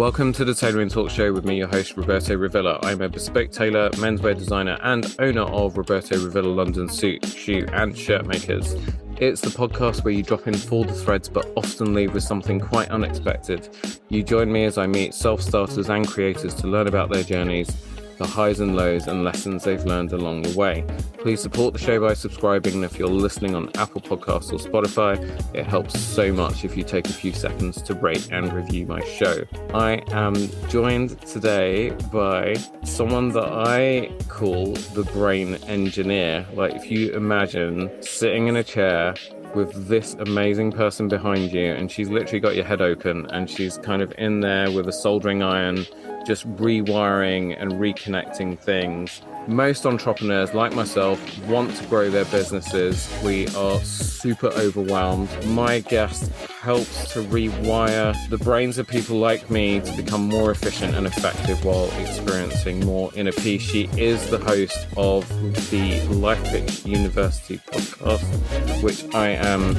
Welcome to the Tailoring Talk Show with me, your host, Roberto Revilla. I'm a bespoke tailor, menswear designer, and owner of Roberto Revilla London suit, shoe, and shirt makers. It's the podcast where you drop in for the threads, but often leave with something quite unexpected. You join me as I meet self-starters and creators to learn about their journeys, the highs and lows, and lessons they've learned along the way. Please support the show by subscribing, and if you're listening on Apple Podcasts or Spotify, it helps so much if you take a few seconds to rate and review my show. I am joined today by someone that I call the brain engineer. Like, if you imagine sitting in a chair with this amazing person behind you, and she's literally got your head open, and she's kind of in there with a soldering iron, just rewiring and reconnecting things. Most entrepreneurs, like myself, want to grow their businesses. We are super overwhelmed. My guest helps to rewire the brains of people like me to become more efficient and effective while experiencing more inner peace. She is the host of the LifePix University podcast, which I am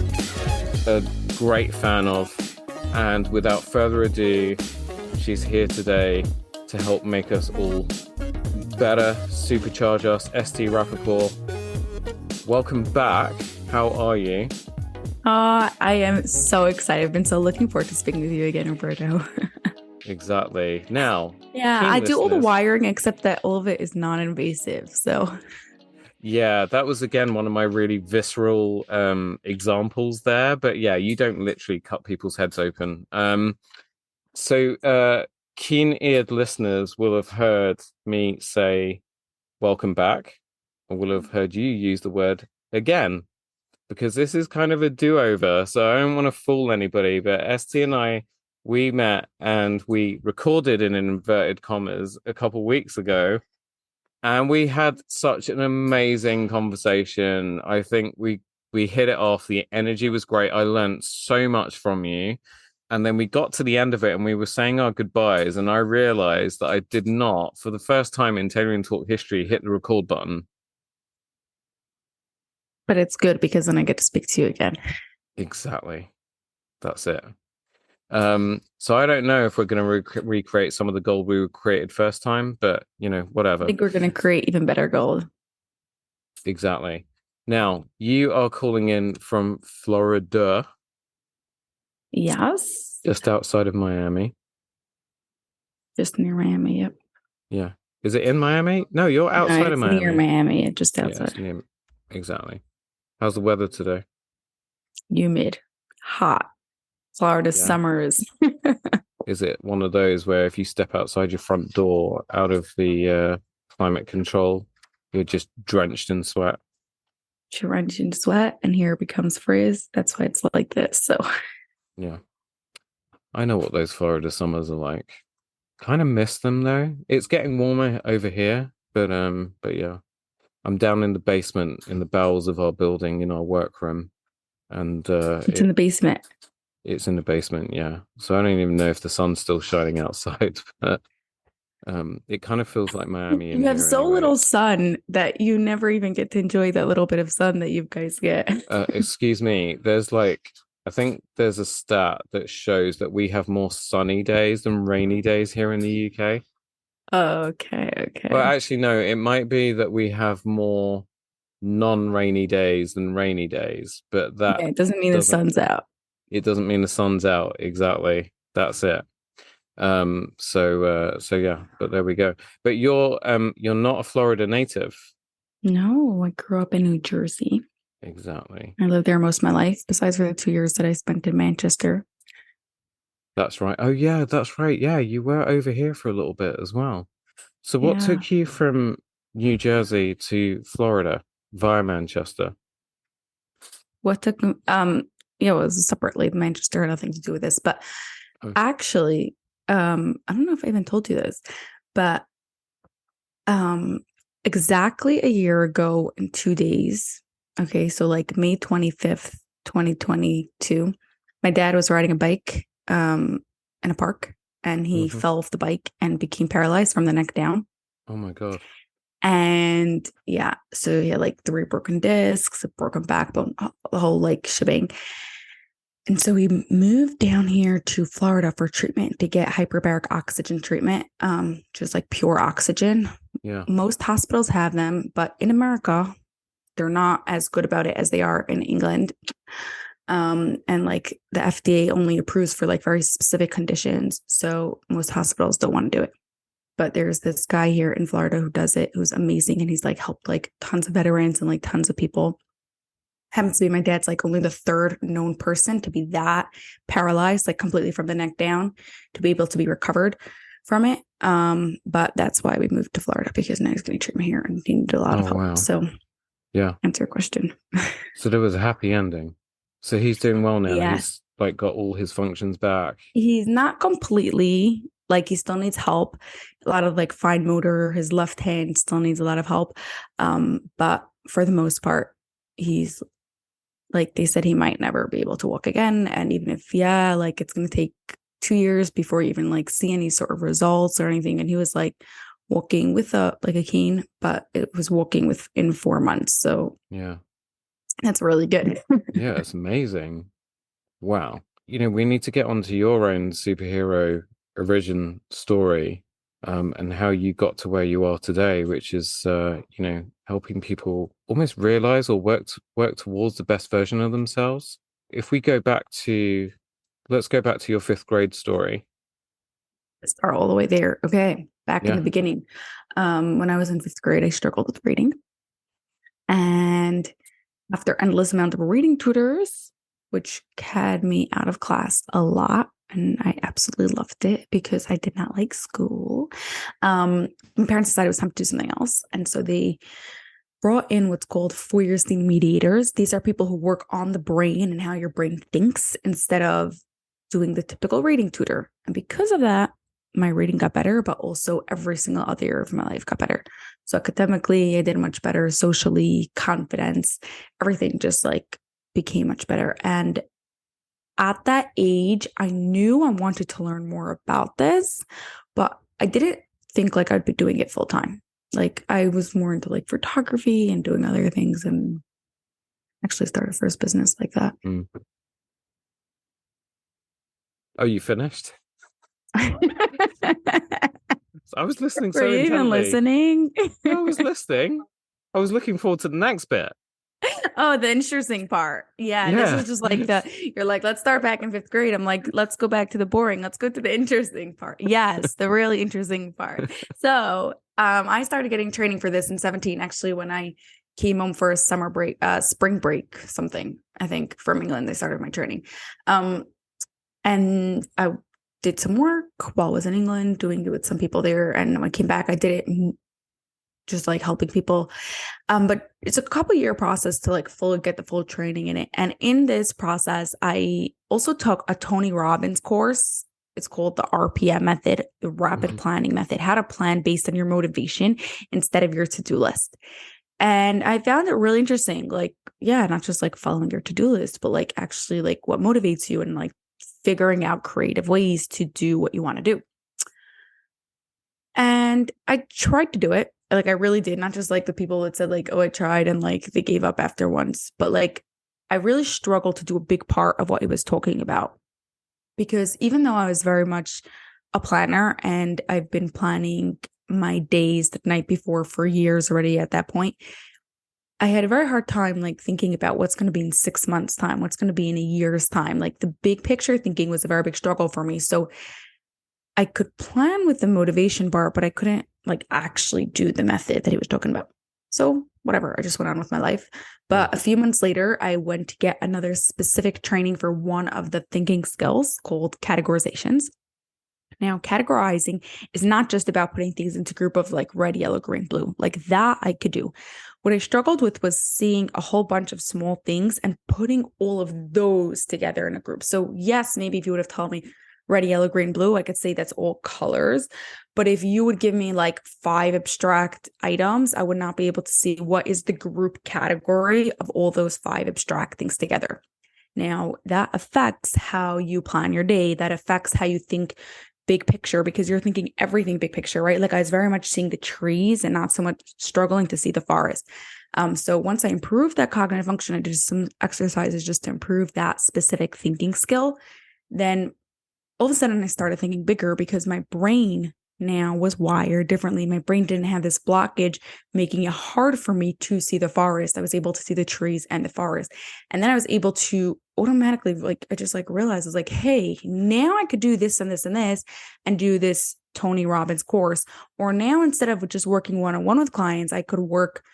a great fan of. And without further ado, she's here today to help make us all better, supercharge us. ST Rappaport, welcome back. How are you? I am so excited. I've been so looking forward to speaking with you again, Roberto. Exactly. Now, yeah, I do all the wiring, except that all of it is non-invasive. So, yeah, that was again one of my really visceral examples there. But yeah, you don't literally cut people's heads open. So keen-eared listeners will have heard me say welcome back, or will have heard you use the word again, because this is kind of a do-over. So I don't want to fool anybody, but ST and I, we met and we recorded in inverted commas a couple weeks ago, and we had such an amazing conversation. I think we hit it off. The energy was great. I learned so much from you. And then we got to the end of it and we were saying our goodbyes. And I realized that I did not, for the first time in Tailoring Talk history, hit the record button. But it's good because then I get to speak to you again. Exactly. That's it. So I don't know if we're going to recreate some of the gold we created first time, but, you know, whatever. I think we're going to create even better gold. Exactly. Now, you are calling in from Florida. Yes. Just outside of Miami. Just near Miami, yep. Yeah. Is it in Miami? No, you're outside of Miami. Near Miami, just outside. Yeah, exactly. How's the weather today? Humid. Hot. Florida summers. Is it one of those where if you step outside your front door out of the climate control, you're just drenched in sweat? Drenched in sweat, and here becomes frizz. That's why it's like this, so... Yeah. I know what those Florida summers are like. Kind of miss them though. It's getting warmer over here, but yeah. I'm down in the basement in the bowels of our building in our workroom. And it's in the basement. It's in the basement, yeah. So I don't even know if the sun's still shining outside, but it kind of feels like Miami. You have so little sun that you never even get to enjoy that little bit of sun that you guys get. Excuse me, I think there's a stat that shows that we have more sunny days than rainy days here in the UK. Oh, okay. Well, actually, no, it might be that we have more non-rainy days than rainy days, but that it doesn't mean the sun's out. It doesn't mean the sun's out. Exactly. That's it. So yeah, but there we go. But you're not a Florida native. No, I grew up in New Jersey. Exactly. I lived there most of my life, besides for the 2 years that I spent in Manchester. That's right. Oh, yeah, that's right. Yeah, you were over here for a little bit as well. So what took you from New Jersey to Florida via Manchester? What took me? It was separately. Manchester had nothing to do with this. But actually, I don't know if I even told you this, but exactly a year ago in 2 days, okay, so like May 25th, 2022, my dad was riding a bike in a park, and he fell off the bike and became paralyzed from the neck down. Oh my God. And yeah, so he had like 3 broken discs, a broken backbone, the whole like shebang. And so we moved down here to Florida for treatment to get hyperbaric oxygen treatment, just like pure oxygen. Yeah. Most hospitals have them, but in America, they're not as good about it as they are in England. And like the FDA only approves for like very specific conditions. So most hospitals don't want to do it. But there's this guy here in Florida who does it, who's amazing. And he's like helped like tons of veterans and like tons of people. Happens to be my dad's like only the third known person to be that paralyzed, like completely from the neck down, to be able to be recovered from it. But that's why we moved to Florida, because now he's getting treatment here and he needed a lot of help. Wow. So yeah, answer your question. So there was a happy ending. So he's doing well now. Yeah. He's like got all his functions back. He's not completely, like he still needs help. A lot of like fine motor, his left hand still needs a lot of help. But for the most part, he's like, they said he might never be able to walk again. And even if, like it's going to take 2 years before you even like see any sort of results or anything. And he was like walking with a cane, but it was walking within 4 months. So yeah, that's really good. yeah, it's amazing. Wow. We need to get onto your own superhero origin story, and how you got to where you are today, which is, helping people almost realize or work towards the best version of themselves. If we go back to, let's go back to your 5th grade story. Start all the way there. Okay. Back in the beginning. When I was in 5th grade, I struggled with reading. And after endless amount of reading tutors, which had me out of class a lot, and I absolutely loved it because I did not like school. My parents decided it was time to do something else. And so they brought in what's called Feuerstein mediators. These are people who work on the brain and how your brain thinks instead of doing the typical reading tutor. And because of that, my reading got better, but also every single other year of my life got better. So academically, I did much better. Socially, confidence, everything just like became much better. And at that age, I knew I wanted to learn more about this, but I didn't think like I'd be doing it full time. Like I was more into like photography and doing other things, and actually started a first business like that. Oh, you finished? I was listening Were you even listening? I was listening. I was looking forward to the next bit. Oh, the interesting part. Yeah. This is just like you're like, let's start back in 5th grade. I'm like, let's go back to the boring. Let's go to the interesting part. Yes, the really interesting part. So I started getting training for this in 2017, actually, when I came home for a summer break, spring break, something, I think, from England. They started my training. And I did some work while I was in England, doing it with some people there. And when I came back, I did it just like helping people. But it's a couple year process to like get the full training in it. And in this process, I also took a Tony Robbins course. It's called the RPM method, the rapid planning method, how to plan based on your motivation instead of your to-do list. And I found it really interesting. Like, not just like following your to-do list, but like actually like what motivates you and like figuring out creative ways to do what you want to do. And I tried to do it. Like I really did, not just like the people that said like, oh, I tried and like they gave up after once, but like I really struggled to do a big part of what he was talking about. Because even though I was very much a planner and I've been planning my days the night before for years already at that point, I had a very hard time like thinking about what's going to be in 6 months' time, what's going to be in a year's time. Like the big picture thinking was a very big struggle for me. So I could plan with the motivation part, but I couldn't like actually do the method that he was talking about. So whatever, I just went on with my life. But a few months later, I went to get another specific training for one of the thinking skills called categorizations. Now, categorizing is not just about putting things into a group of like red, yellow, green, blue. Like that I could do. What I struggled with was seeing a whole bunch of small things and putting all of those together in a group. So yes, maybe if you would have told me red, yellow, green, blue, I could say that's all colors. But if you would give me like 5 abstract items, I would not be able to see what is the group category of all those 5 abstract things together. Now, that affects how you plan your day. That affects how you think big picture because you're thinking everything big picture, right? Like I was very much seeing the trees and not so much struggling to see the forest. So once I improved that cognitive function, I did some exercises just to improve that specific thinking skill. Then all of a sudden I started thinking bigger because my brain now was wired differently. My brain didn't have this blockage, making it hard for me to see the forest. I was able to see the trees and the forest. And then I was able to automatically, like, I just like realized, I was like, hey, now I could do this and this and this and do this Tony Robbins course. Or now instead of just working one-on-one with clients, I could work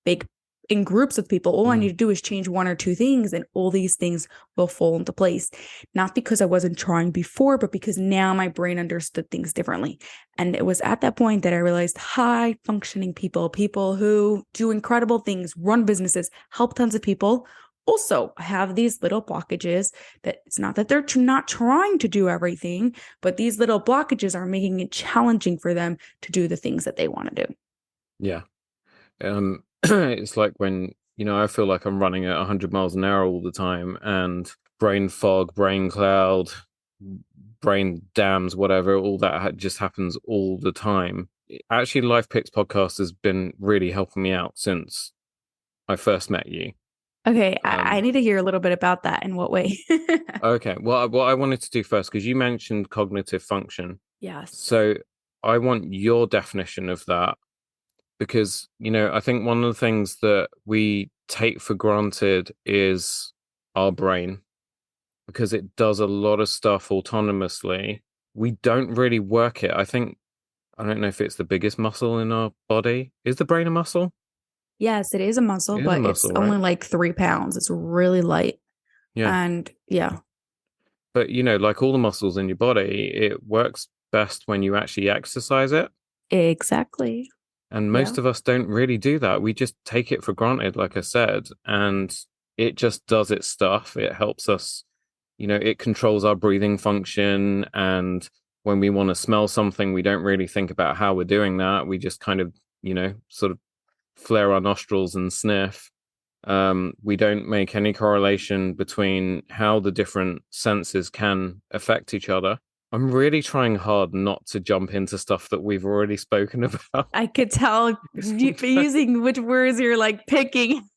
big in groups of people. All I need to do is change one or two things and all these things will fall into place. Not because I wasn't trying before, but because now my brain understood things differently. And it was at that point that I realized high functioning people who do incredible things, run businesses, help tons of people, also have these little blockages that it's not that they're not trying to do everything, but these little blockages are making it challenging for them to do the things that they want to do. Yeah. It's like when, I feel like I'm running at 100 miles an hour all the time, and brain fog, brain cloud, brain dams, whatever, all that just happens all the time. Actually, LifePix podcast has been really helping me out since I first met you. Okay, I need to hear a little bit about that. In what way? Okay, well, what I wanted to do first, because you mentioned cognitive function. Yes. So I want your definition of that. Because, I think one of the things that we take for granted is our brain, because it does a lot of stuff autonomously. We don't really work it. I don't know if it's the biggest muscle in our body. Is the brain a muscle? Yes, it is a muscle, but it's only like 3 pounds. It's really light. Yeah. And yeah. But, like all the muscles in your body, it works best when you actually exercise it. Exactly. And most of us don't really do that. We just take it for granted, like I said, and it just does its stuff. It helps us, it controls our breathing function. And when we want to smell something, we don't really think about how we're doing that. We just kind of, sort of flare our nostrils and sniff. We don't make any correlation between how the different senses can affect each other. I'm really trying hard not to jump into stuff that we've already spoken about. I could tell using which words you're like picking.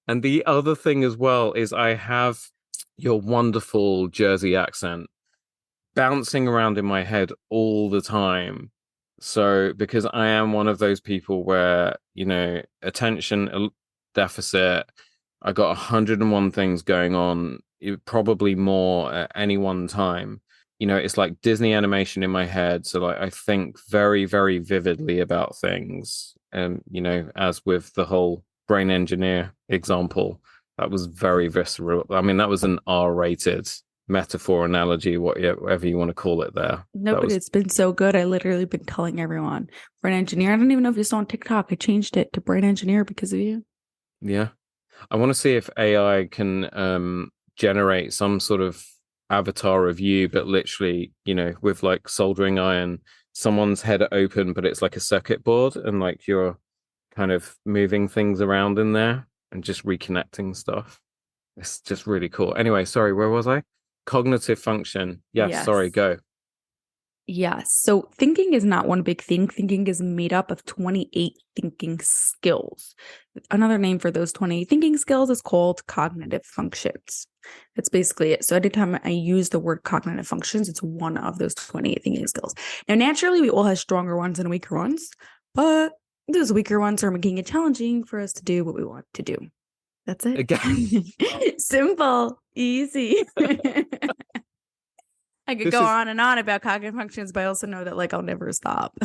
And the other thing as well is I have your wonderful Jersey accent bouncing around in my head all the time. So, because I am one of those people where, attention deficit, I got 101 things going on, probably more at any one time. It's like Disney animation in my head. So like I think very, very vividly about things. And, as with the whole brain engineer example, that was very visceral. I mean, that was an R-rated metaphor, analogy, whatever you want to call it there. No, but it's been so good. I literally been telling everyone. Brain engineer. I don't even know if you saw on TikTok. I changed it to brain engineer because of you. Yeah. I want to see if AI can generate some sort of avatar of you, but literally, with like soldering iron, someone's head open, but it's like a circuit board, and like you're kind of moving things around in there and just reconnecting stuff. It's just really cool. Anyway, sorry, where was I? Cognitive function. Yes. Sorry, go. Yes. So thinking is not one big thing. Thinking is made up of 28 thinking skills. Another name for those 28 thinking skills is called cognitive functions. That's basically it. So anytime I use the word cognitive functions, it's one of those 28 thinking skills. Now, naturally, we all have stronger ones and weaker ones, but those weaker ones are making it challenging for us to do what we want to do. That's it. Again. Simple, easy. I could go on and on about cognitive functions, but I also know that like I'll never stop.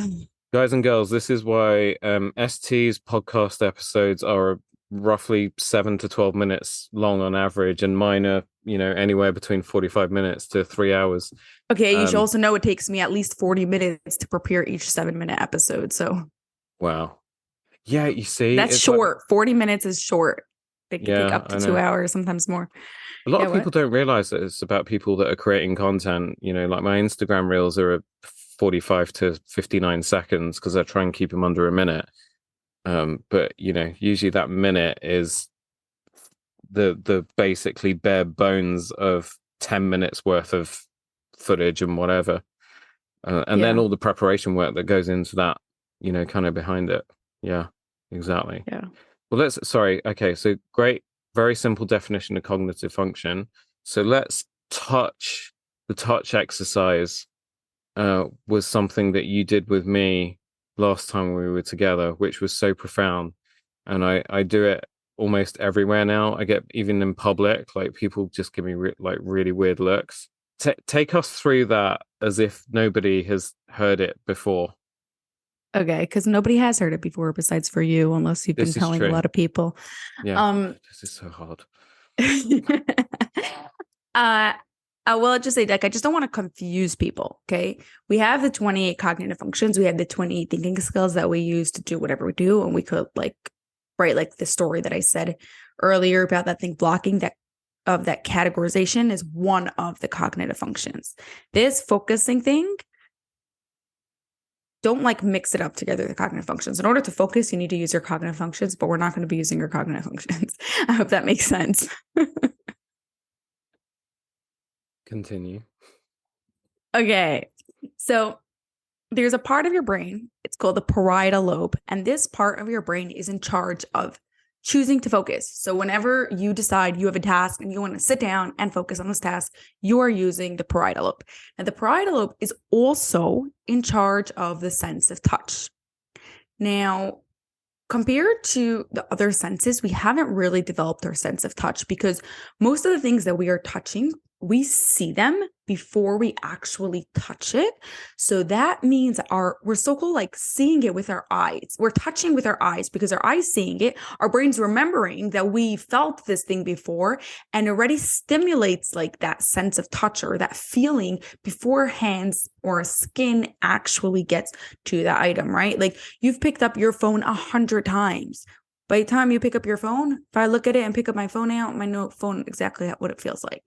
Guys and girls, this is why ST's podcast episodes are roughly 7 to 12 minutes long on average, and mine are, anywhere between 45 minutes to 3 hours. Okay, you should also know it takes me at least 40 minutes to prepare each 7-minute episode. So wow. Yeah, you see. That's short. Like, 40 minutes is short. They can take up to 2 hours, sometimes more. A lot of people don't realize that it's about people that are creating content. Like my Instagram reels are 45 to 59 seconds because I try and keep them under a minute. But usually that minute is the basically bare bones of 10 minutes worth of footage and whatever. And then all the preparation work that goes into that, kind of behind it. Yeah, exactly. Yeah. Well, okay, so great, very simple definition of cognitive function. So let's the touch exercise was something that you did with me last time we were together, which was so profound. And I do it almost everywhere now. I get, even in public, like people just give me like really weird looks. Take us through that as if nobody has heard it before. Okay, because nobody has heard it before besides for you, unless you've been telling a lot of people. Yeah, this is so hard. I will just say, like, I just don't want to confuse people. Okay, we have the 28 cognitive functions. We have the 28 thinking skills that we use to do whatever we do, and we could like the story that I said earlier about that thing blocking that categorization is one of the cognitive functions. This focusing thing, don't like mix it up together, the cognitive functions. In order to focus, you need to use your cognitive functions, but we're not going to be using your cognitive functions. I hope that makes sense. Continue. Okay. So there's a part of your brain, it's called the parietal lobe, and this part of your brain is in charge of choosing to focus. So whenever you decide you have a task and you want to sit down and focus on this task, you are using the parietal lobe. And the parietal lobe is also in charge of the sense of touch. Now, compared to the other senses, we haven't really developed our sense of touch because most of the things that we are touching, we see them before we actually touch it. So that means we're so-called like seeing it with our eyes. We're touching with our eyes because our eyes seeing it, our brain's remembering that we felt this thing before and already stimulates like that sense of touch or that feeling before hands or skin actually gets to the item, right? Like you've picked up your phone 100 times. By the time you pick up your phone, if I look at it and pick up my phone out, my phone exactly what it feels like.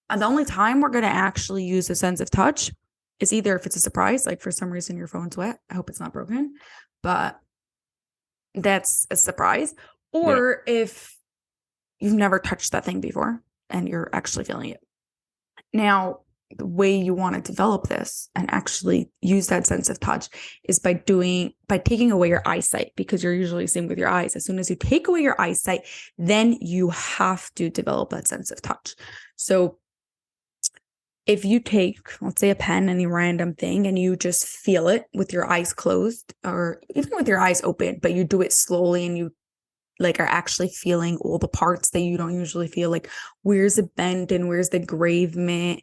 And the only time we're going to actually use a sense of touch is either if it's a surprise, like for some reason your phone's wet. I hope it's not broken, but that's a surprise. Or if you've never touched that thing before and you're actually feeling it. Now, the way you want to develop this and actually use that sense of touch is by taking away your eyesight, because you're usually seeing with your eyes. As soon as you take away your eyesight, then you have to develop that sense of touch. So if you take, let's say, a pen, any random thing, and you just feel it with your eyes closed or even with your eyes open, but you do it slowly and you like are actually feeling all the parts that you don't usually feel, like where's the bend and where's the engravement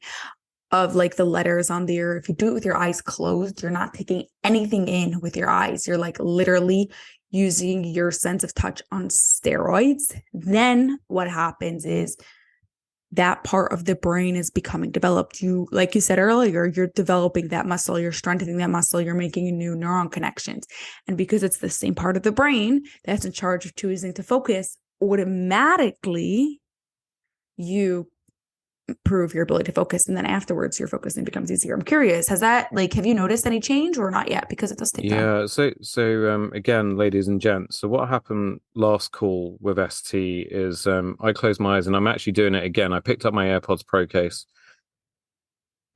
of like the letters on there. If you do it with your eyes closed, you're not taking anything in with your eyes. You're like literally using your sense of touch on steroids. Then what happens is that part of the brain is becoming developed. You, like you said earlier, you're developing that muscle, you're strengthening that muscle, you're making new neuron connections. And because it's the same part of the brain that's in charge of choosing to focus, automatically you improve your ability to focus. And then afterwards, your focusing becomes easier. I'm curious, have you noticed any change or not yet? Because it does take time. Yeah. So again, ladies and gents, so what happened last call with ST is I closed my eyes and I'm actually doing it again. I picked up my AirPods Pro case.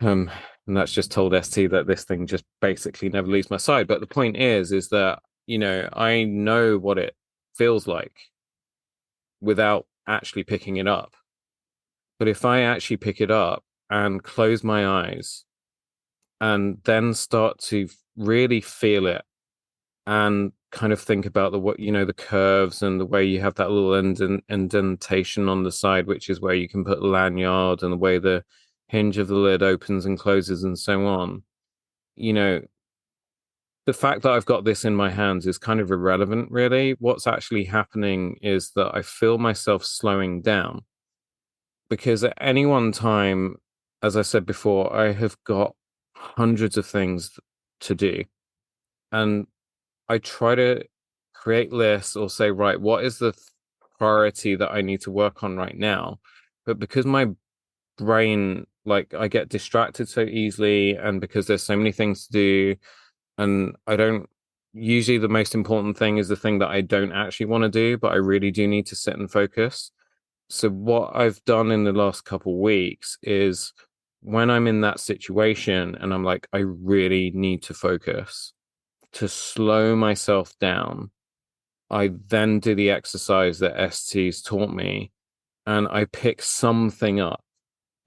And that's just told ST that this thing just basically never leaves my side. But the point is that, I know what it feels like without actually picking it up. But if I actually pick it up and close my eyes and then start to really feel it and kind of think about the curves and the way you have that little indentation on the side, which is where you can put the lanyard, and the way the hinge of the lid opens and closes and so on. The fact that I've got this in my hands is kind of irrelevant, really. What's actually happening is that I feel myself slowing down. Because at any one time, as I said before, I have got hundreds of things to do. And I try to create lists or say, right, what is the priority that I need to work on right now? But because my brain, like, I get distracted so easily, and because there's so many things to do, and usually the most important thing is the thing that I don't actually want to do, but I really do need to sit and focus. So what I've done in the last couple of weeks is when I'm in that situation and I'm like, I really need to focus, to slow myself down, I then do the exercise that ST's taught me, and I pick something up,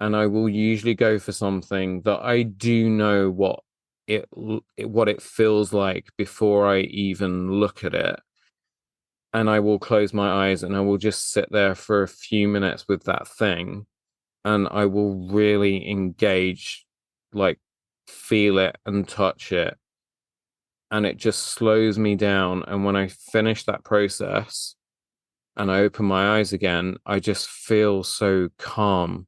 and I will usually go for something that I do know what it feels like before I even look at it. And I will close my eyes and I will just sit there for a few minutes with that thing, and I will really engage, like feel it and touch it. And it just slows me down. And when I finish that process and I open my eyes again, I just feel so calm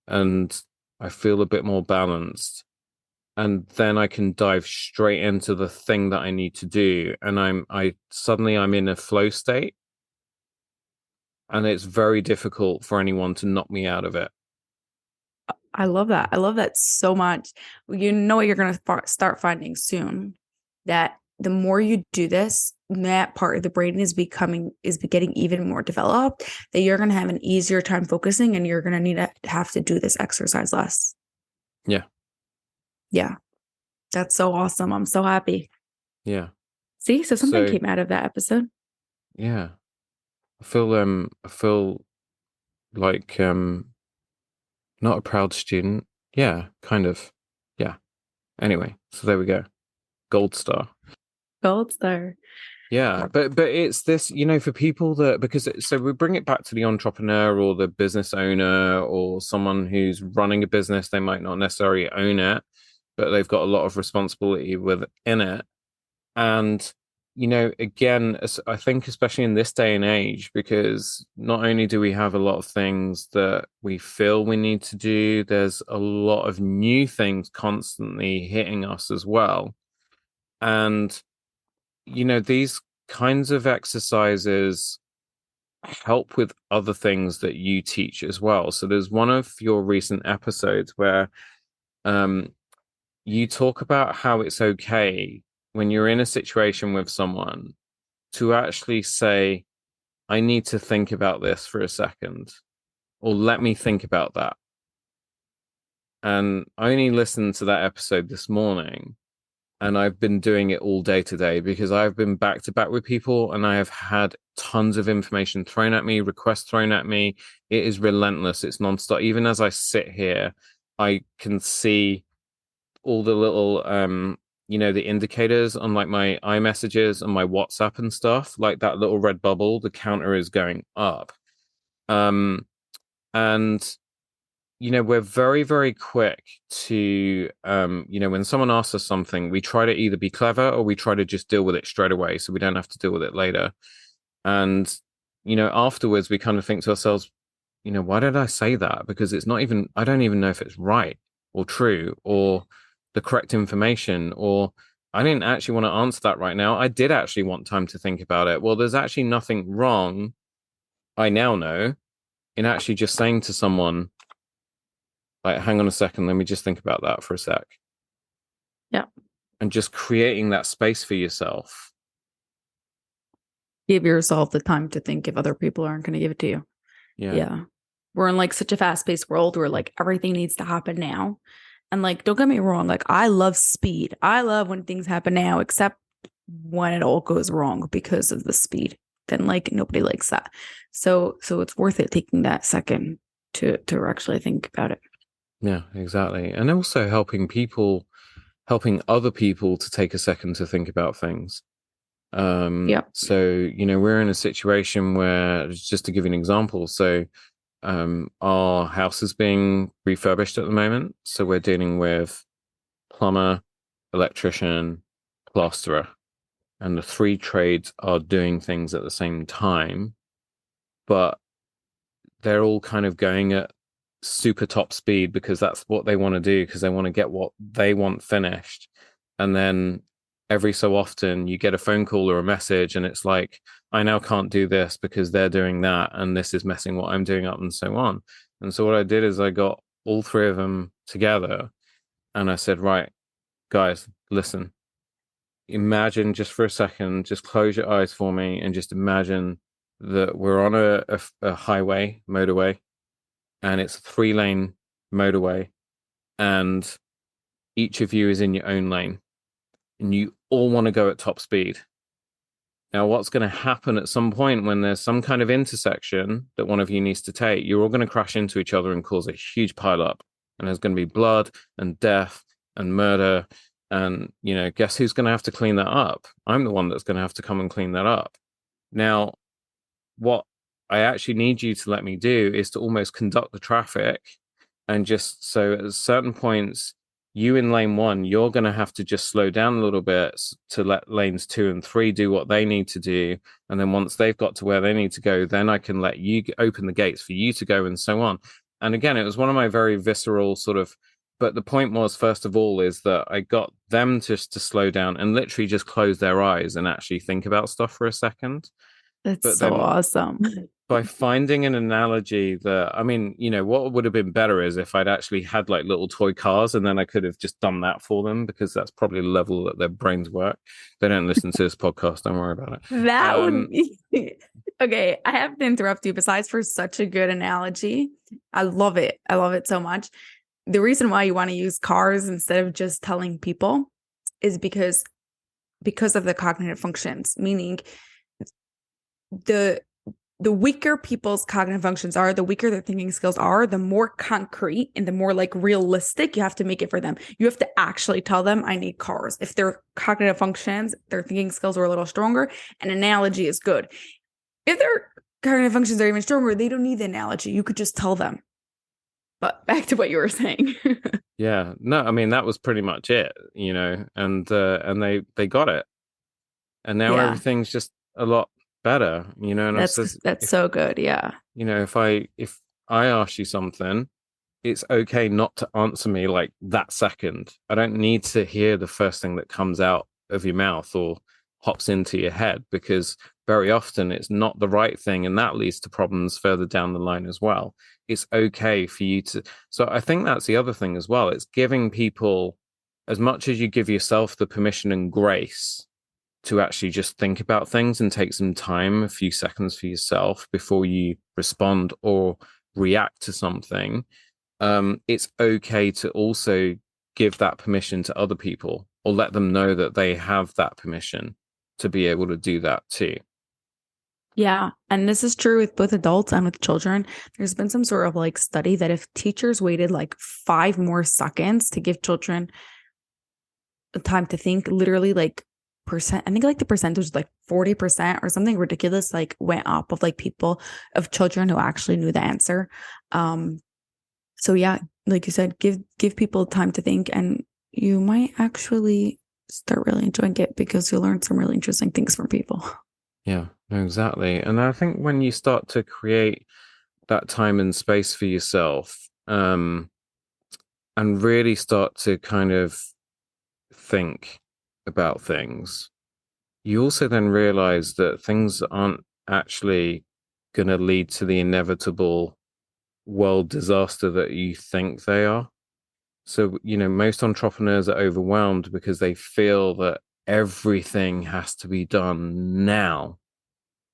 and I feel a bit more balanced. And then I can dive straight into the thing that I need to do. And I'm in a flow state, and it's very difficult for anyone to knock me out of it. I love that. I love that so much. You know what you're going to start finding soon, that the more you do this, that part of the brain is getting even more developed, that you're going to have an easier time focusing, and you're going to have to do this exercise less. Yeah. Yeah. That's so awesome. I'm so happy. Yeah. See, so something came out of that episode. Yeah. I feel like not a proud student. Yeah, kind of. Yeah. Anyway, so there we go. Gold star. Gold star. Yeah, but it's this, for people that, so we bring it back to the entrepreneur or the business owner or someone who's running a business. They might not necessarily own it, but they've got a lot of responsibility within it. And, again, I think especially in this day and age, because not only do we have a lot of things that we feel we need to do, there's a lot of new things constantly hitting us as well. And these kinds of exercises help with other things that you teach as well. So there's one of your recent episodes where you talk about how it's okay when you're in a situation with someone to actually say, I need to think about this for a second, or let me think about that. And I only listened to that episode this morning, and I've been doing it all day today because I've been back to back with people and I have had tons of information thrown at me, requests thrown at me. It is relentless. It's nonstop. Even as I sit here, I can see all the little, the indicators on like my iMessages and my WhatsApp and stuff, like that little red bubble, the counter is going up. And we're very, very quick to, when someone asks us something, we try to either be clever or we try to just deal with it straight away so we don't have to deal with it later. And, afterwards, we kind of think to ourselves, why did I say that? Because I don't even know if it's right or true or the correct information, or I didn't actually want to answer that right now. I did actually want time to think about it. Well, there's actually nothing wrong, I now know, in actually just saying to someone, like, hang on a second, let me just think about that for a sec. Yeah. And just creating that space for yourself. Give yourself the time to think if other people aren't going to give it to you. Yeah. We're in like such a fast-paced world where like everything needs to happen now. And like, don't get me wrong, like I love speed. I love when things happen now, except when it all goes wrong because of the speed. Then like nobody likes that. So it's worth it taking that second to actually think about it. Yeah, exactly. And also helping other people to take a second to think about things. So, we're in a situation where, just to give you an example, so our house is being refurbished at the moment. So we're dealing with plumber, electrician, plasterer, and the three trades are doing things at the same time, but they're all kind of going at super top speed because that's what they want to do, because they want to get what they want finished. And then every so often you get a phone call or a message and it's like, I now can't do this because they're doing that and this is messing what I'm doing up, and so on. And so what I did is I got all three of them together and I said, right, guys, listen, imagine just for a second, just close your eyes for me and just imagine that we're on a highway, motorway, and it's a 3-lane motorway, and each of you is in your own lane, and you all want to go at top speed. Now, what's going to happen at some point when there's some kind of intersection that one of you needs to take, you're all going to crash into each other and cause a huge pileup. And there's going to be blood and death and murder. And, guess who's going to have to clean that up? I'm the one that's going to have to come and clean that up. Now, what I actually need you to let me do is to almost conduct the traffic. And just so at certain points, you in lane 1, you're going to have to just slow down a little bit to let lanes 2 and 3 do what they need to do. And then once they've got to where they need to go, then I can let you open the gates for you to go, and so on. And again, it was one of my very visceral sort of, but the point was, first of all, is that I got them just to slow down and literally just close their eyes and actually think about stuff for a second. That's so awesome. By finding an analogy that, what would have been better is if I'd actually had like little toy cars, and then I could have just done that for them, because that's probably the level that their brains work. They don't listen to this podcast. Don't worry about it. That would be okay. I have to interrupt you. Besides for such a good analogy, I love it. I love it so much. The reason why you want to use cars instead of just telling people is because of the cognitive functions, meaning the weaker people's cognitive functions are, the weaker their thinking skills are, the more concrete and the more like realistic you have to make it for them. You have to actually tell them, I need cars. If their cognitive functions, their thinking skills are a little stronger, an analogy is good. If their cognitive functions are even stronger, they don't need the analogy. You could just tell them. But back to what you were saying. Yeah, no, that was pretty much it, and they got it. And now everything's just a lot better, and that's so good. Yeah. If I ask you something, it's okay not to answer me like that second. I don't need to hear the first thing that comes out of your mouth or hops into your head, because very often it's not the right thing, and that leads to problems further down the line as well. It's okay for you to. So I think that's the other thing as well. It's giving people, as much as you give yourself the permission and grace to actually just think about things and take some time, a few seconds for yourself before you respond or react to something. It's okay to also give that permission to other people, or let them know that they have that permission to be able to do that too. Yeah. And this is true with both adults and with children. There's been some sort of like study that if teachers waited like 5 more seconds to give children the time to think, literally like percent, I think like the percentage was like 40% or something ridiculous, like went up of like children who actually knew the answer. So yeah, like you said, give people time to think, and you might actually start really enjoying it because you'll learn some really interesting things from people. Yeah, exactly. And I think when you start to create that time and space for yourself, and really start to kind of think about things, you also then realize that things aren't actually going to lead to the inevitable world disaster that you think they are. So, most entrepreneurs are overwhelmed because they feel that everything has to be done now.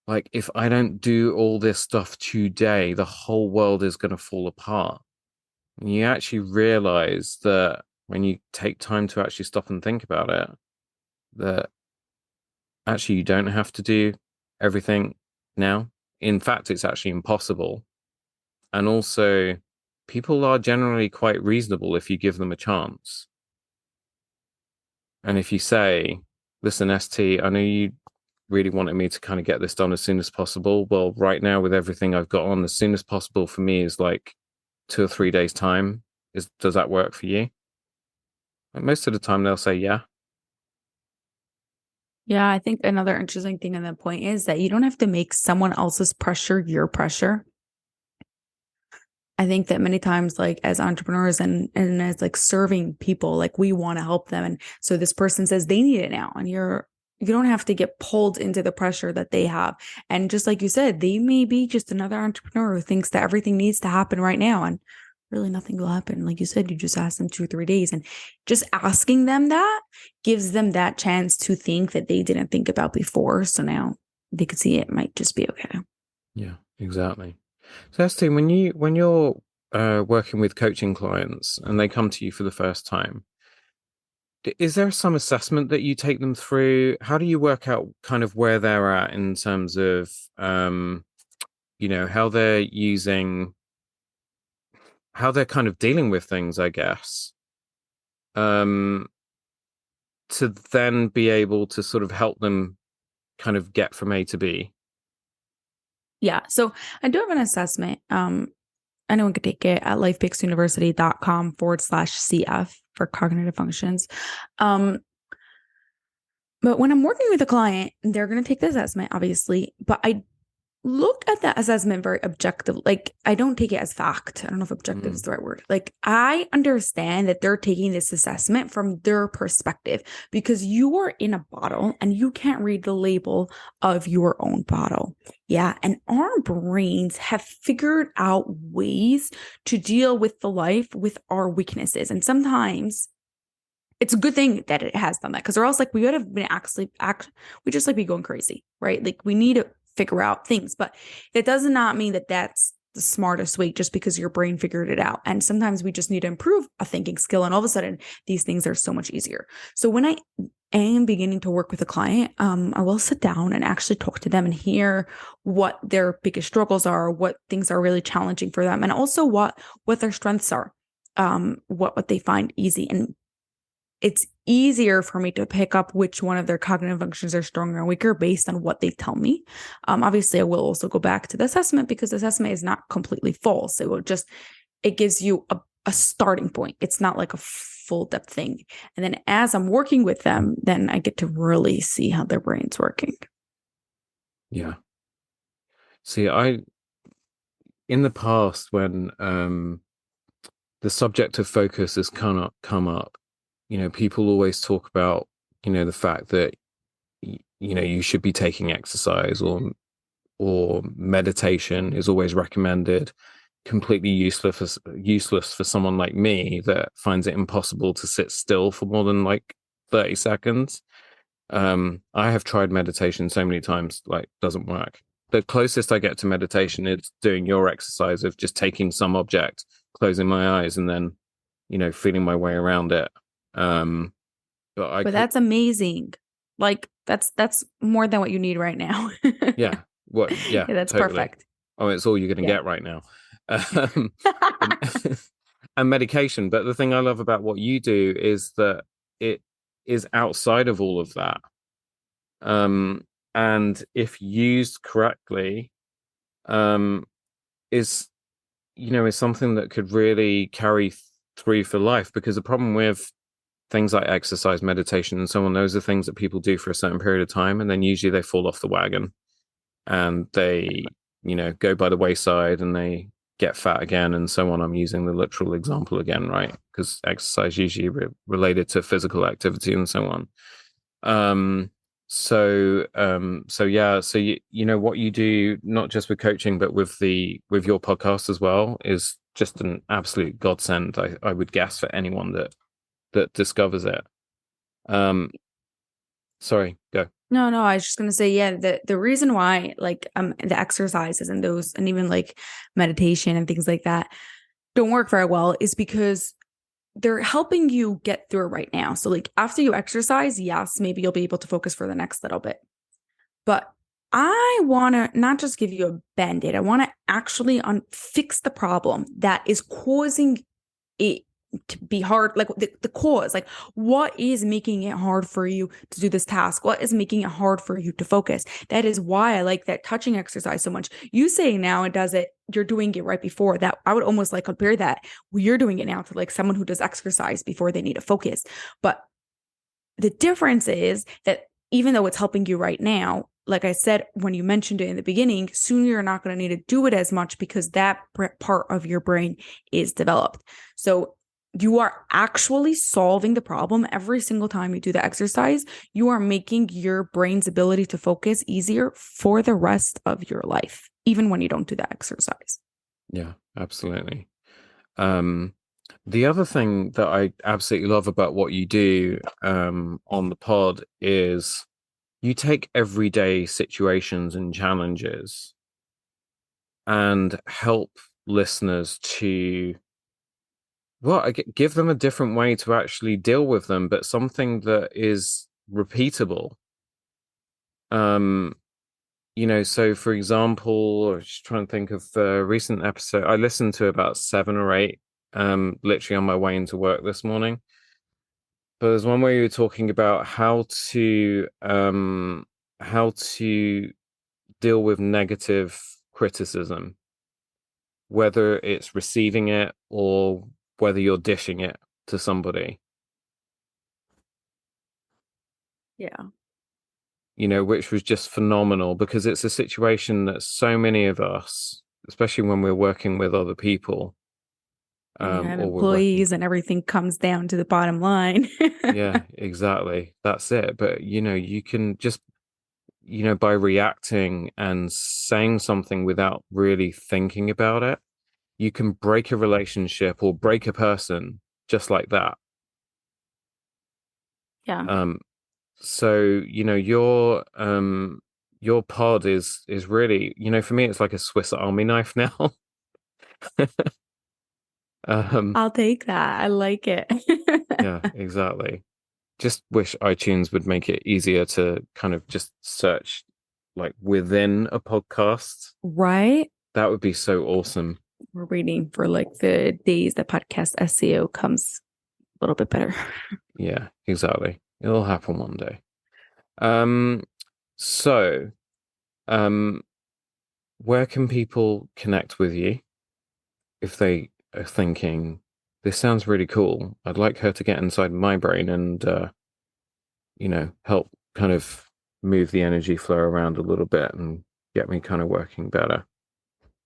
Like, if I don't do all this stuff today, the whole world is going to fall apart. And you actually realize that when you take time to actually stop and think about it, that actually you don't have to do everything now. In fact, it's actually impossible. And also, people are generally quite reasonable if you give them a chance. And if you say, listen, ST, I know you really wanted me to kind of get this done as soon as possible. Well, right now, with everything I've got on, as soon as possible for me is like 2 or 3 days time. Does that work for you? Like, most of the time they'll say yeah. Yeah, I think another interesting thing in that point is that you don't have to make someone else's pressure your pressure. I think that many times, like as entrepreneurs and as like serving people, like we want to help them. And so this person says they need it now, and you don't have to get pulled into the pressure that they have. And just like you said, they may be just another entrepreneur who thinks that everything needs to happen right now, and really nothing will happen. Like you said, you just ask them 2 or 3 days, and just asking them that gives them that chance to think that they didn't think about before. So now they could see it might just be okay. Yeah, exactly. So ST, when you're working with coaching clients and they come to you for the first time, is there some assessment that you take them through? How do you work out kind of where they're at in terms of, how they're using, how they're kind of dealing with things, I guess, um, to then be able to sort of help them kind of get from A to B? Yeah. So I do have an assessment. Anyone could take it at lifepixuniversity.com/CF for cognitive functions. But when I'm working with a client, they're going to take the assessment, obviously, but I look at that assessment very objective. Like, I don't take it as fact. I don't know if objective is the right word. Like, I understand that they're taking this assessment from their perspective because you are in a bottle and you can't read the label of your own bottle. Yeah. And our brains have figured out ways to deal with the life with our weaknesses. And sometimes it's a good thing that it has done that, because or else like we would have been we just like be going crazy, right? Like we need to figure out things, but that does not mean that that's the smartest way just because your brain figured it out. And sometimes we just need to improve a thinking skill, and all of a sudden these things are so much easier. So when I am beginning to work with a client, I will sit down and actually talk to them and hear what their biggest struggles are, what things are really challenging for them, and also what their strengths are, what they find easy. And it's easier for me to pick up which one of their cognitive functions are stronger and weaker based on what they tell me. Obviously, I will also go back to the assessment because the assessment is not completely false. It gives you a starting point. It's not like a full depth thing. And then as I'm working with them, then I get to really see how their brain's working. Yeah. See, in the past, when the subject of focus has come up, people always talk about, the fact that, you should be taking exercise, or meditation is always recommended. Completely useless for someone like me that finds it impossible to sit still for more than like 30 seconds. I have tried meditation so many times, like doesn't work. The closest I get to meditation is doing your exercise of just taking some object, closing my eyes, and then, feeling my way around it. But that's amazing. Like that's more than what you need right now. Yeah. What? Yeah, that's totally. Perfect. Oh, it's all you're going to get right now. And medication. But the thing I love about what you do is that it is outside of all of that. And if used correctly, is something that could really carry through for life. Because the problem with things like exercise, meditation, and so on, those are things that people do for a certain period of time, and then usually they fall off the wagon and they, go by the wayside and they get fat again and so on. I'm using the literal example again, right? Because exercise usually related to physical activity and so on. So yeah, so what you do, not just with coaching, but with your podcast as well, is just an absolute godsend, I would guess, for anyone that discovers it. Sorry, go. No, I was just gonna say, yeah, the reason why like the exercises and those and even like meditation and things like that don't work very well is because they're helping you get through it right now. So like after you exercise, yes, maybe you'll be able to focus for the next little bit. But I want to not just give you a band-aid. I want to actually fix the problem that is causing it to be hard, like the cause, like what is making it hard for you to do this task? What is making it hard for you to focus? That is why I like that touching exercise so much. You say now it does it, you're doing it right before that. I would almost like compare that. You're doing it now to like someone who does exercise before they need to focus. But the difference is that even though it's helping you right now, like I said, when you mentioned it in the beginning, soon you're not going to need to do it as much because that part of your brain is developed. So you are actually solving the problem every single time you do the exercise. You are making your brain's ability to focus easier for the rest of your life, even when you don't do the exercise. Yeah, absolutely. The other thing that I absolutely love about what you do on the pod is you take everyday situations and challenges and help listeners to, give them a different way to actually deal with them, but something that is repeatable. So for example, I was just trying to think of a recent episode. I listened to about 7 or 8, literally on my way into work this morning. But there's one where you were talking about how to deal with negative criticism, whether it's receiving it or whether you're dishing it to somebody. Yeah. Which was just phenomenal, because it's a situation that so many of us, especially when we're working with other people, And you have or we're working. employees and everything comes down to the bottom line. Yeah, exactly. That's it. But, you can just, by reacting and saying something without really thinking about it, you can break a relationship or break a person just like that. Yeah. So, your pod is really, for me, it's like a Swiss Army knife now. I'll take that. I like it. Yeah, exactly. Just wish iTunes would make it easier to kind of just search like within a podcast. Right? That would be so awesome. We're waiting for like the days that podcast SEO comes a little bit better. Yeah, exactly. It'll happen one day. So, um, where can people connect with you if they are thinking, this sounds really cool? I'd like her to get inside my brain and, help kind of move the energy flow around a little bit and get me kind of working better. How can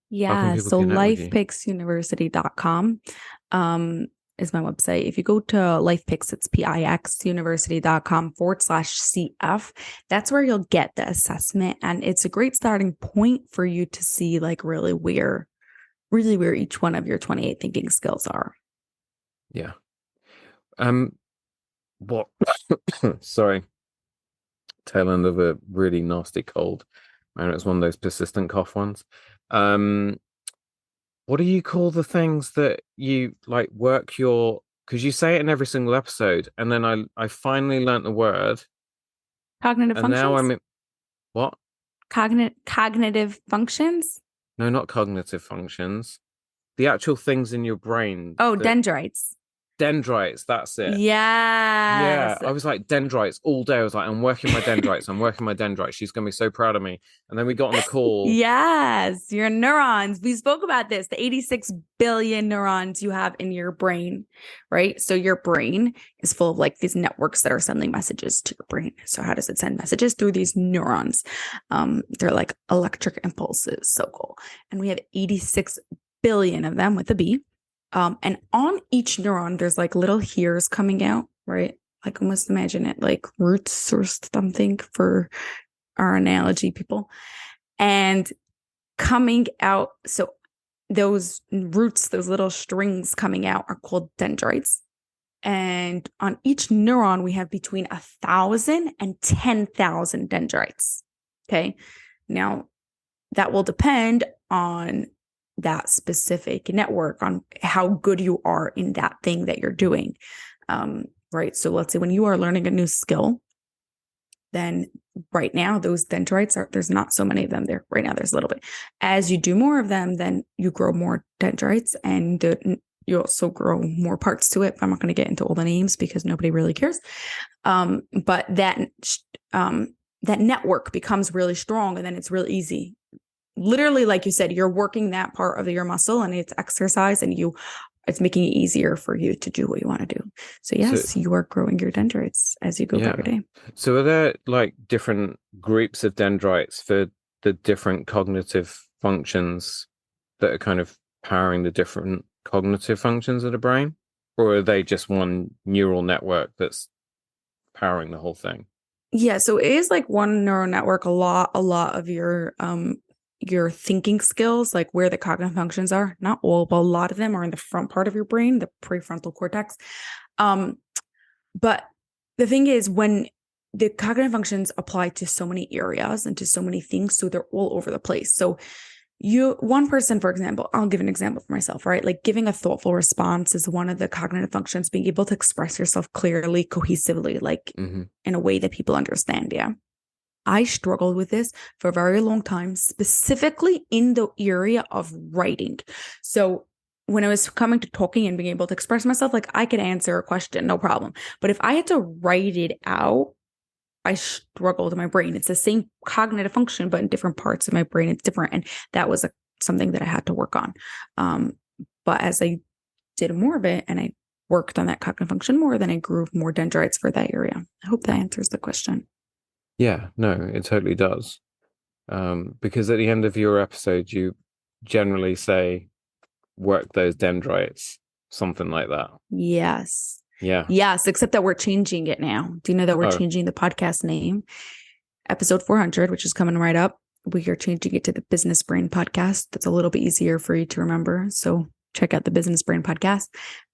Yeah. people So connect with you? lifepixuniversity.com is my website. If you go to LifePix, it's pixuniversity.com/CF. That's where you'll get the assessment. And it's a great starting point for you to see like really where each one of your 28 thinking skills are. Yeah. What? Sorry. Tail end of a really nasty cold. Man, it's one of those persistent cough ones. What do you call the things that you like work your, because you say it in every single episode, and then I finally learnt the word, Cognitive and now functions? I'm in, what? Cognitive functions? No, not cognitive functions. The actual things in your brain Oh, that dendrites. dendrites, that's it. Yeah, Yes. I was like dendrites all day. I was like, I'm working my dendrites. I'm working my dendrites. She's gonna be so proud of me. And then we got on the call. Yes, your neurons. We spoke about this, the 86 billion neurons you have in your brain, right? So your brain is full of like these networks that are sending messages to your brain. So how does it send messages? Through these neurons. They're like electric impulses. So cool. And we have 86 billion of them with a B. And on each neuron, there's like little hairs coming out, right? Like almost imagine it like roots or something for our analogy people. And coming out, so those roots, those little strings coming out are called dendrites. And on each neuron, we have between 1,000 and 10,000 dendrites. Okay. Now, that will depend on that specific network, on how good you are in that thing that you're doing. Right. So let's say when you are learning a new skill, then right now those dendrites there's not so many of them there. Right now there's a little bit. As you do more of them, then you grow more dendrites and you also grow more parts to it. I'm not going to get into all the names because nobody really cares. But that network becomes really strong, and then it's real easy. Literally, like you said, you're working that part of your muscle and it's exercise, and it's making it easier for you to do what you want to do. So yes, you are growing your dendrites as you go by your day. So are there like different groups of dendrites for the different cognitive functions that are kind of powering the different cognitive functions of the brain? Or are they just one neural network that's powering the whole thing? Yeah, so it is like one neural network. A lot of your thinking skills, like where the cognitive functions are, not all, but a lot of them are in the front part of your brain, the prefrontal cortex. But the thing is, when the cognitive functions apply to so many areas and to so many things, so they're all over the place. So one person, for example, I'll give an example for myself, right? Like giving a thoughtful response is one of the cognitive functions, being able to express yourself clearly, cohesively, like in a way that people understand. Yeah. I struggled with this for a very long time, specifically in the area of writing. So when I was coming to talking and being able to express myself, like I could answer a question, no problem. But if I had to write it out, I struggled in my brain. It's the same cognitive function, but in different parts of my brain, it's different. And that was something that I had to work on. But as I did more of it and I worked on that cognitive function more, then I grew more dendrites for that area. I hope that answers the question. Yeah, no, it totally does. Because at the end of your episode, you generally say, work those dendrites, something like that. Yes. Yeah. Yes, except that we're changing it now. Do you know that we're changing the podcast name? Episode 400, which is coming right up. We are changing it to the Business Brain Podcast. That's a little bit easier for you to remember. So check out the Business Brain Podcast,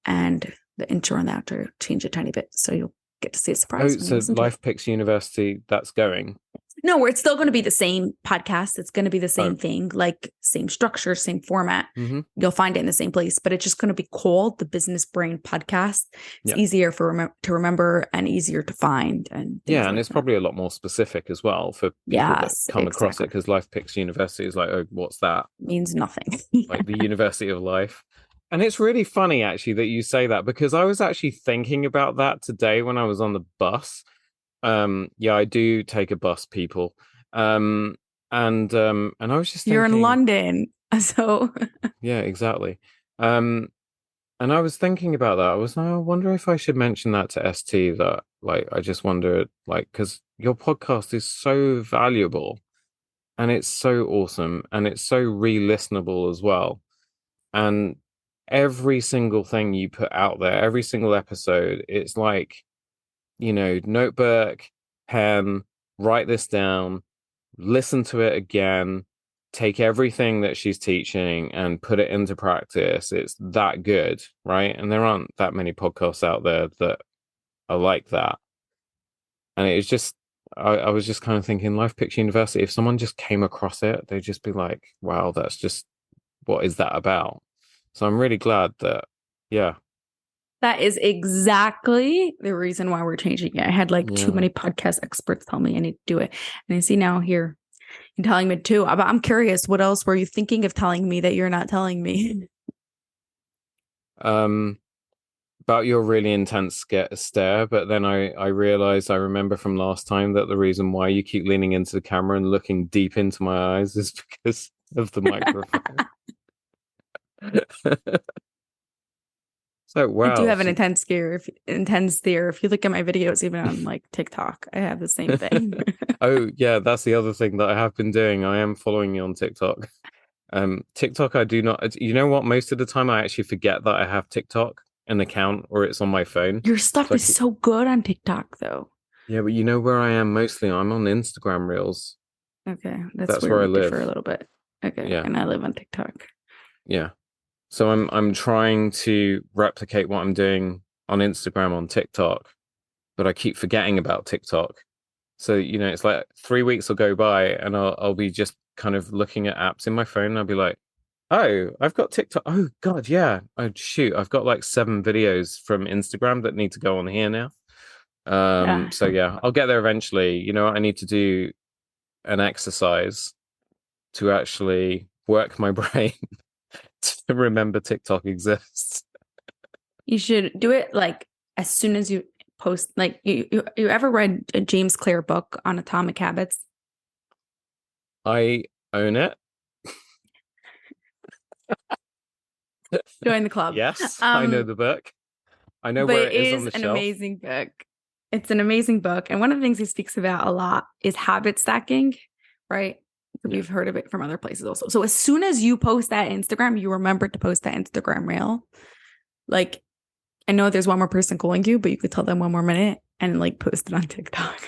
and the intro and the outro change a tiny bit. So you'll get to see a surprise. Oh, so LifePix University, that's going. No, it's still going to be the same podcast. It's going to be the same thing, like same structure, same format. You'll find it in the same place, but it's just going to be called the Business Brain Podcast. It's easier to remember and easier to find. And it's probably a lot more specific as well for people that come across it, because LifePix University is like, oh, what's that? It means nothing. Like the University of Life. And it's really funny, actually, that you say that, because I was actually thinking about that today when I was on the bus. I do take a bus, people. And I was just thinking, you're in London, so yeah, exactly. And I was thinking about that. I wonder if I should mention that to ST, that like I just wonder, like, because your podcast is so valuable and it's so awesome and it's so re-listenable as well. And every single thing you put out there, every single episode, it's like, notebook, pen, write this down, listen to it again, take everything that she's teaching and put it into practice. It's that good, right? And there aren't that many podcasts out there that are like that. And it's just, I was just kind of thinking, LifePix University, if someone just came across it, they'd just be like, wow, that's just, what is that about? So I'm really glad that, that is exactly the reason why we're changing it. I had too many podcast experts tell me I need to do it. And I see now here you're telling me too. But I'm curious, what else were you thinking of telling me that you're not telling me? About your really intense stare. But then I realized, I remember from last time, that the reason why you keep leaning into the camera and looking deep into my eyes is because of the microphone. So wow, I do have an intense stare. If you look at my videos, even on TikTok, I have the same thing. Oh yeah, that's the other thing that I have been doing. I am following you on TikTok. TikTok, I do not. You know what? Most of the time, I actually forget that I have TikTok, an account, or it's on my phone. Your stuff is so good on TikTok, though. Yeah, but you know where I am mostly? I'm on Instagram Reels. Okay, that's where I live for a little bit. Okay, yeah, and I live on TikTok. Yeah. So I'm trying to replicate what I'm doing on Instagram on TikTok, but I keep forgetting about TikTok. So, it's like 3 weeks will go by and I'll be just kind of looking at apps in my phone and I'll be like, oh, I've got TikTok. Oh God, yeah. Oh shoot, I've got 7 videos from Instagram that need to go on here now. So yeah, I'll get there eventually. I need to do an exercise to actually work my brain to remember TikTok exists. You should do it as soon as you post. You ever read a James Clear book on Atomic Habits? I own it. Join the club. Yes, I know the book. I know where it is on the shelf. It is an amazing book. It's an amazing book. And one of the things he speaks about a lot is habit stacking, right? We've heard of it from other places also. So as soon as you post that Instagram, you remember to post that Instagram reel. I know there's one more person calling you, but you could tell them 1 more minute and post it on TikTok.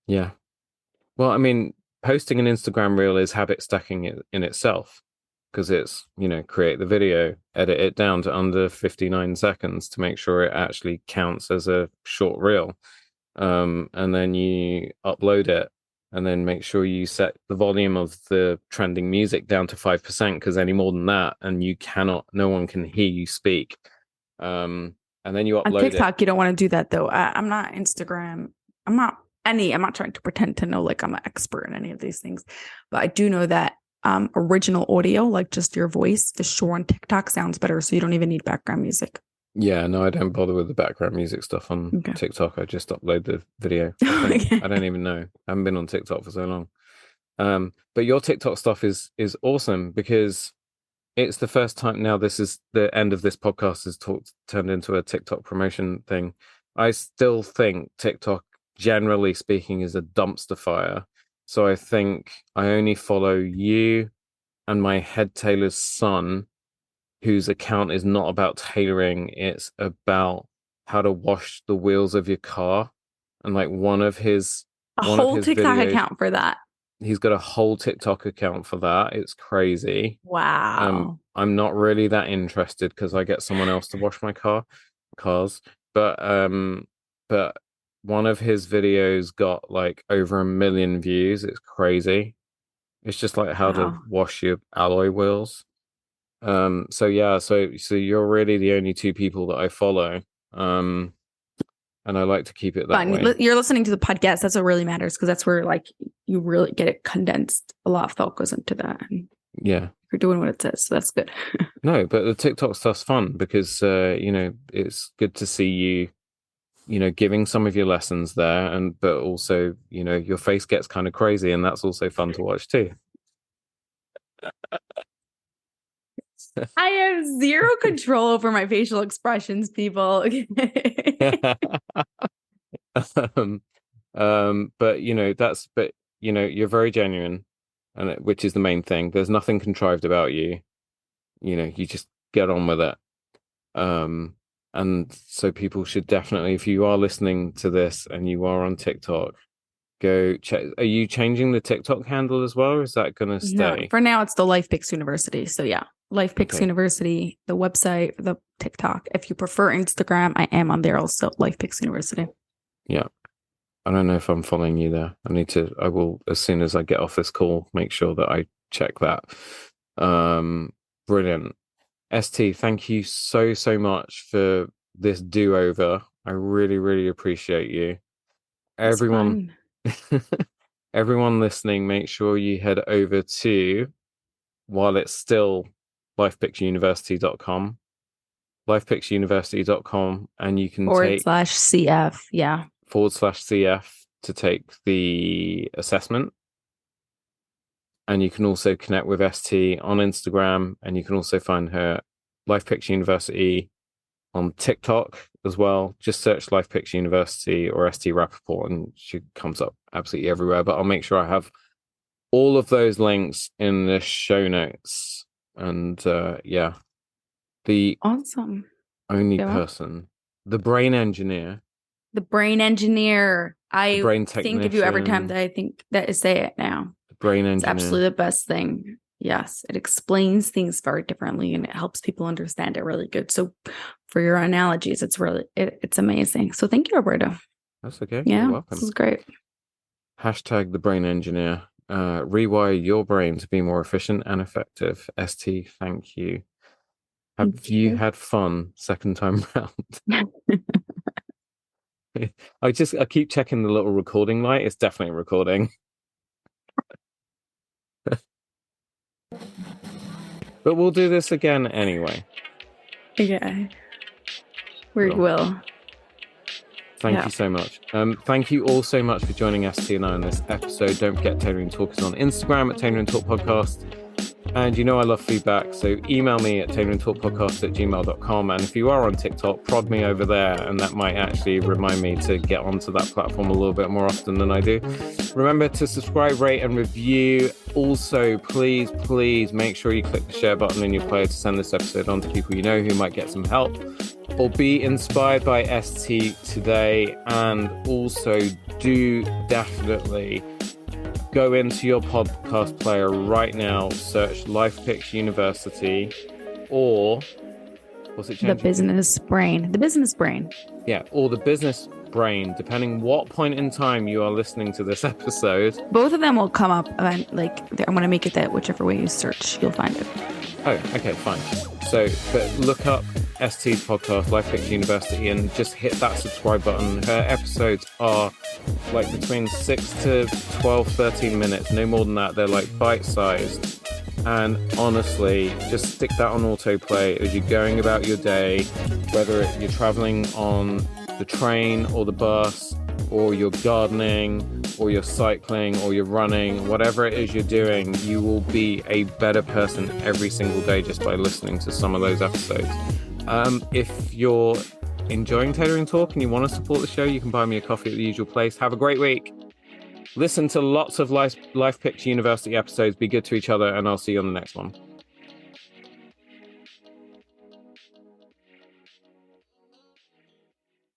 Yeah. Well, I mean, posting an Instagram reel is habit stacking in itself, because it's, create the video, edit it down to under 59 seconds to make sure it actually counts as a short reel. And then you upload it. and then make sure you set the volume of the trending music down to 5%, because any more than that, and no one can hear you speak. And then you upload on TikTok, you don't want to do that though. I'm not Instagram. I'm not trying to pretend to know like I'm an expert in any of these things, but I do know that original audio, like just your voice, for sure on TikTok sounds better, so you don't even need background music. Yeah, no, I don't bother with the background music stuff on TikTok. I just upload the video. I don't even know. I haven't been on TikTok for so long. But your TikTok stuff is awesome, because it's the first time now. This is the end of this podcast is turned into a TikTok promotion thing. I still think TikTok, generally speaking, is a dumpster fire. So I think I only follow you and my head tailor's son, whose account is not about tailoring. It's about how to wash the wheels of your car. And like one of his TikTok videos, account for that. He's got a whole TikTok account for that. It's crazy. Wow. I'm not really that interested, because I get someone else to wash my cars. But one of his videos got like over 1 million views. It's crazy. It's just like how to wash your alloy wheels. So you're really the only two people that I follow. And I like to keep it that way. You're listening to the podcast. That's what really matters, because that's where like you really get it condensed. A lot of thought goes into that. And yeah, you're doing what it says, so that's good. No, but the TikTok stuff's fun, because it's good to see you, giving some of your lessons there, but also your face gets kind of crazy, and that's also fun to watch too. I have zero control over my facial expressions, people. But you're very genuine, and which is the main thing. There's nothing contrived about you. You just get on with it. And so people should definitely, if you are listening to this and you are on TikTok, go check. Are you changing the TikTok handle as well, or is that going to stay? No, for now it's the LifePix University. So yeah, LifePix University, the website, the TikTok. If you prefer Instagram, I am on there also, LifePix University. Yeah. I don't know if I'm following you there. I will, as soon as I get off this call, make sure that I check that. Brilliant. ST, thank you so much for this do-over. I really, really appreciate you. Everyone listening, make sure you head over to, while it's still, lifepixuniversity.com, lifepixuniversity.com, and you can /CF, yeah. /CF to take the assessment. And you can also connect with ST on Instagram, and you can also find her LifePix University on TikTok as well. Just search LifePix University or ST Rappaport, and she comes up absolutely everywhere. But I'll make sure I have all of those links in the show notes. And the awesome only person, the brain engineer. The brain engineer. I think of you every time that I think that I say it now. The brain engineer. It's absolutely the best thing. Yes, it explains things very differently, and it helps people understand it really good. So for your analogies, it's really, it's amazing. So thank you, Roberto. That's okay. Yeah, you're welcome. This is great. # the brain engineer. Rewire your brain to be more efficient and effective. ST, thank you. Have you had fun second time round? I keep checking the little recording light. It's definitely recording. But we'll do this again anyway. Yeah. We will. Thank you so much. Thank you all so much for joining ST and I on this episode. Don't forget, Tailoring Talk is on Instagram at Tailoring Talk Podcast. And I love feedback, so email me at tailoringtalkpodcast@gmail.com. And if you are on TikTok, prod me over there, and that might actually remind me to get onto that platform a little bit more often than I do. Remember to subscribe, rate, and review. Also, please make sure you click the share button in your player to send this episode on to people you know who might get some help or be inspired by ST today. And also, do definitely go into your podcast player right now, search LifePix University, or what's it changing? The Business Brain. The Business Brain. Yeah, or the Business Brain, depending what point in time you are listening to this episode. Both of them will come up, and like I'm gonna make it that whichever way you search, you'll find it. Oh, okay, fine. So, but look up ST's podcast, LifePix University, and just hit that subscribe button. Her episodes are like between 6 to 12, 13 minutes, no more than that. They're like bite-sized. And honestly, just stick that on autoplay as you're going about your day, whether you're traveling on the train or the bus, or you're gardening, or you're cycling, or you're running, whatever it is you're doing, you will be a better person every single day just by listening to some of those episodes. If you're enjoying Tailoring Talk and you want to support the show, you can buy me a coffee at the usual place. Have a great week. Listen to lots of LifePix University episodes. Be good to each other, and I'll see you on the next one.